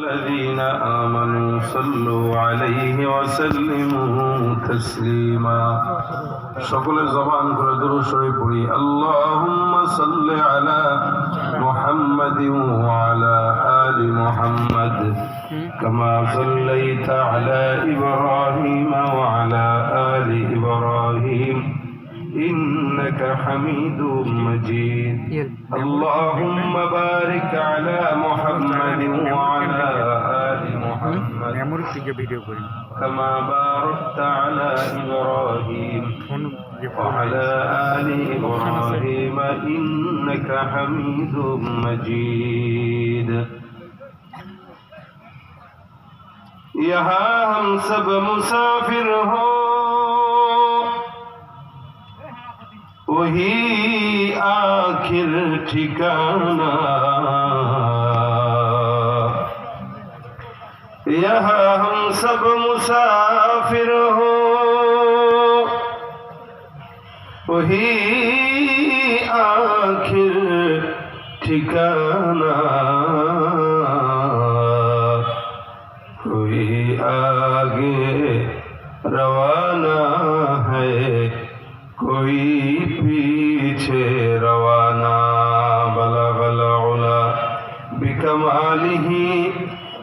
الذين آمنوا صلوا عليه وسلموا تسليما সকলে জবান করে দরুদ শরীফ পড়ি আল্লাহুম্মা সাল্লি আলা মুহাম্মাদিন ওয়া আলা আলি মুহাম্মাদ কামা সাল্লাইতা আলা ইব্রাহিম ওয়া আলা আলি ইব্রাহিম إنك حميد مجيد اللهم بارك على محمد وعلى آل محمد كما باركت على إبراهيم وعلى آل إبراهيم إنك حميد مجيد यहाँ हम सब मुसाफिर हो वही आखिर ठिकाना यहाँ हम सब मुसाफिर हो वही आखिर ठिकाना कोई आगे रवाना है कोई पीछे रवाना बलगल उला बिकमालिही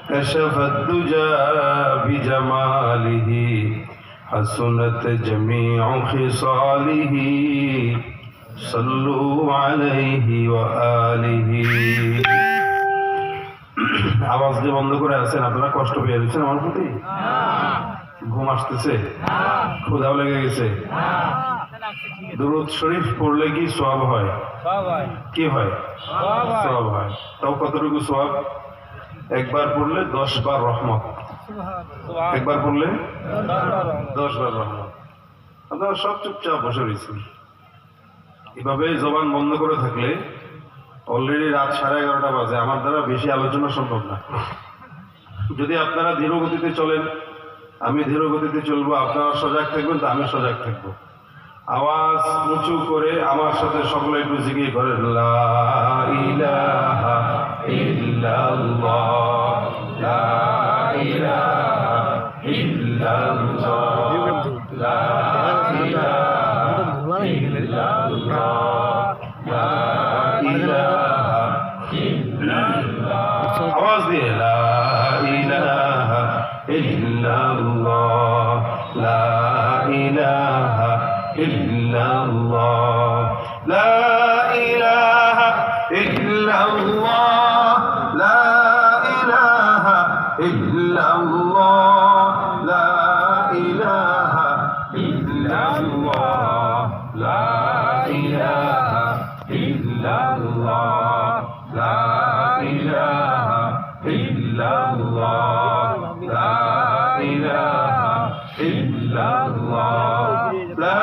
कशफत दुजा बिजमालिही हसनत जमीउ खिसालिही सल्लु अलैहि व आलिही आवाज দিয়ে বন্ধ করে আছেন আপনারা কষ্ট পেয়ে যাচ্ছেন আমার প্রতি ঘুম আসতেছে ক্ষুধাও লেগে গেছে দুরূদ শরীফ পড়লে কি সওয়াব হয় কি হয় সওয়াব হয় তাও কতটুকু সওয়াব একবার পড়লে 10 বার রহমত একবার পড়লে 10 বার রহমত আপনারা সব চুপচাপ বসে রয়েছেন এভাবে জবান বন্ধ করে থাকলে অলরেডি রাত 11:30 বাজে আমার দ্বারা বেশি আলোচনা সম্ভব না যদি আপনারা ধীর গতিতে চলেন আমি ধীর গতিতে চলবো আপনারা সজাগ থাকবেন তো আমি সজাগ থাকবো আওয়াজ উঁচু করে আমার সাথে সকলে একটু জিকির করেন লা ইলাহা ইল্লাল্লাহ লা ইলাহা ইল্লাল্লাহ লা ইলাহা ইল্লাল্লাহ লা ইলাহা ইল্লাল্লাহ আওয়াজ দিয়ে লা ইলাহা ইল্লাল্লাহ লা ইলাহা إلا الله لا إله إلا الله لا إله إلا الله لا إله إلا الله لا إله إلا الله لا إله إلا الله لا إله إلا الله لا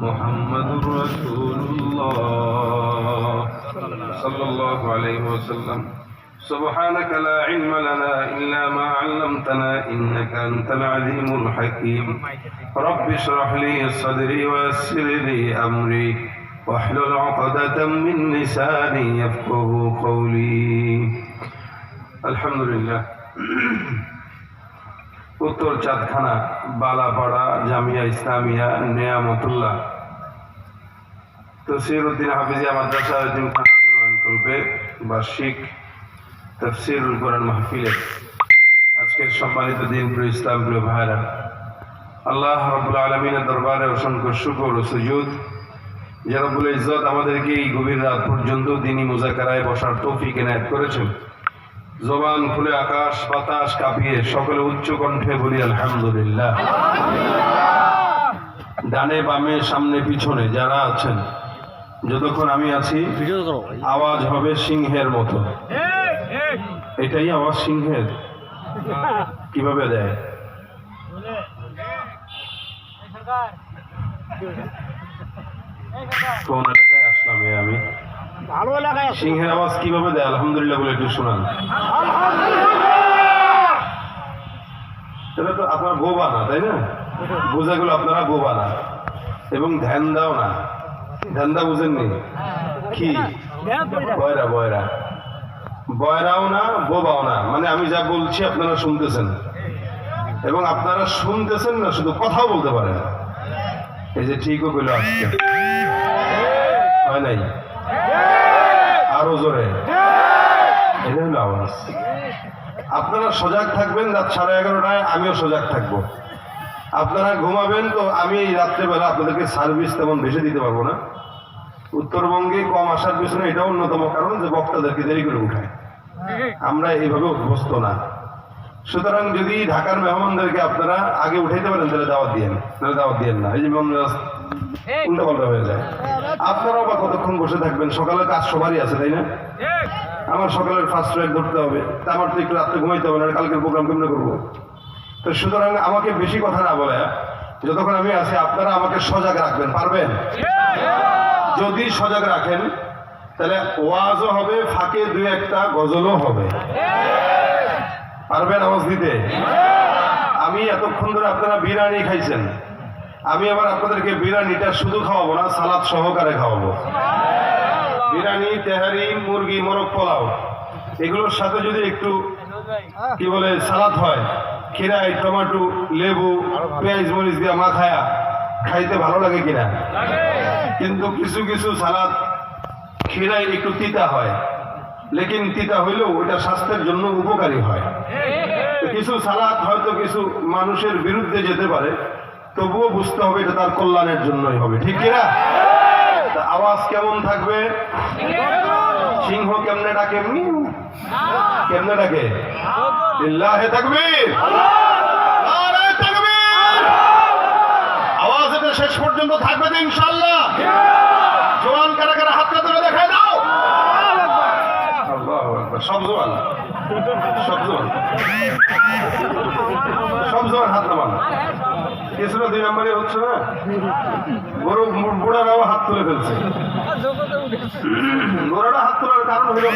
محمد رسول الله صلى الله عليه وسلم سبحانك لا علم لنا إلا ما علمتنا إنك أنت العليم الحكيم رب اشرح لي صدري ويسر لي أمري واحلل عقدة من لساني يفقه قولي الحمد لله উত্তর চাঁদখানা বালাপাড়া জামিয়া ইসলামিয়া নেয়ামতুল্লাহ তফসিরউদ্দিন হাফিজিয়া মাদ্রাসা এতিমখানা উন্নয়ন কল্পে বার্ষিক তাফসীরুল কোরআন মাহফিলের আজকের সম্মানিত দিনপ্রিয় ইসলামপ্রিয় ভাইরা আল্লাহ রাব্বুল আলামিনের দরবারে অসংখ্য শুকর ও সুজুদ যে রব্বুল ইজ্জত আমাদেরকে এই গভীর রাত পর্যন্ত দ্বীনি মুযাকারায় বসার তৌফিক এনায়েত করেছেন জবান খুলে আকাশ বাতাস কাঁপিয়ে সকলে উচ্চ কণ্ঠে বলি আলহামদুলিল্লাহ ডানে বামে সামনে পিছনে যারা আছেন যতক্ষণ আমি আছি আওয়াজ হবে সিংহের মতো এটাই আওয়াজ সিংহের কিভাবে দেয় কোন এলাকায় আসলাম আমি ভালো এলাকায় সিংহের আওয়াজ কিভাবে দেয় আলহামদুলিল্লাহ বলে একটু শোনান এটা তো আপনার বোবা না তাই না বোঝাগুলো আপনারা বোবা না এবং ধ্যান দাও না ধ্যান দা বুঝেননি কি বয়রা বয়রা বয়রাও না, বোবাও না, মানে আমি যা বলছি আপনারা শুনতেছেন, এবং আপনারা শুনতেছেন না, শুধু কথাও বলতে পারেন। এই যে ঠিকও বলল আজকে হয় নাই, আরো জোরে, এটা হলো আওয়াজ। আপনারা সজাগ থাকবেন, রাত 11:30টায় আমিও সজাগ থাকবো। আপনারা ঘুমাবেন তো আমি এই রাত্রেবেলা আপনাদেরকে সার্ভিস তেমন বেশি দিতে পারবো না। উত্তরবঙ্গে কম আসার পিছনে এটাও অন্যতম কারণ যে বক্তাদেরকে দেরি করে উঠায়, আমরা এইভাবে অভ্যস্ত না। সুতরাং যদি ঢাকার মেহমানদেরকে আপনারা আগে উঠাইতে পারেন তাহলে দাওয়াত দিয়েন, তাহলে দাওয়াত দিয়েন না, এই যে উল্টা পাল্টা হয়ে যায়। আপনারাও বা কতক্ষণ বসে থাকবেন, সকালের কাজ সবারই আছে তাই না? আমার সকালের ফার্স্ট ফ্লাইট ধরতে হবে, তা আমার তো একটু রাত্রে ঘুমাইতে হবে না, কালকের প্রোগ্রাম কেমনে করবো? তো সুতরাং আমাকে বেশি কথা না বলে যতক্ষণ আমি আছি আপনারা আমাকে সজাগ রাখবেন, পারবেন? যদি সজাগ রাখেন তাহলে ওয়াজও হবে, ফাঁকে দুই একটা গজলও হবে। পারবেন আওয়াজ দিতে? আমি এতক্ষণ ধরে আপনারা বিরিয়ানি খাইছেন, আমি আবার আপনাদেরকে বিরিয়ানিটা শুধু খাওয়াবো না, সালাদ সহকারে খাওয়াবো। বিরিয়ানি, তেহারি, মুরগি, মোরগ পোলাও, এগুলোর সাথে যদি একটু কি বলে সালাদ হয়, খিরাই, টমেটো, লেবু, পেঁয়াজ মরিচ দিয়ে মাখায়া খাইতে ভালো লাগে কিনা? কিন্তু কিছু কিছু সালাদ খিরাই একটু তিতা হয়, লেকিন তিতা হইলেও ওইটা স্বাস্থ্যের জন্য উপকারী হয়। কিছু সালাদ হয়তো কিছু মানুষের বিরুদ্ধে যেতে পারে, তবুও বুঝতে হবে এটা তার কল্যাণের জন্যই হবে, ঠিক কিনা? আওয়াজ কেমন থাকবে? সিংহ কেমনে ডাকে? কেমনে ডাকে? লিল্লাহে তাকবীর, নারায়ে তাকবীর। আওয়াজ এটা শেষ পর্যন্ত থাকবে তো ইনশাআল্লাহ? জোয়ান কারা কারা হাতটা তুলে দেখায় দাও। আল্লাহু আকবার। সব জোয়ান, সব জোয়ান, সব জোয়ান হাত নামান। কিছুটা 2 নম্বরে হচ্ছে না, বড় বুড়ারাও হাত তুলে ফেলছে। বুড়ারা হাত তোলার কারণ হলো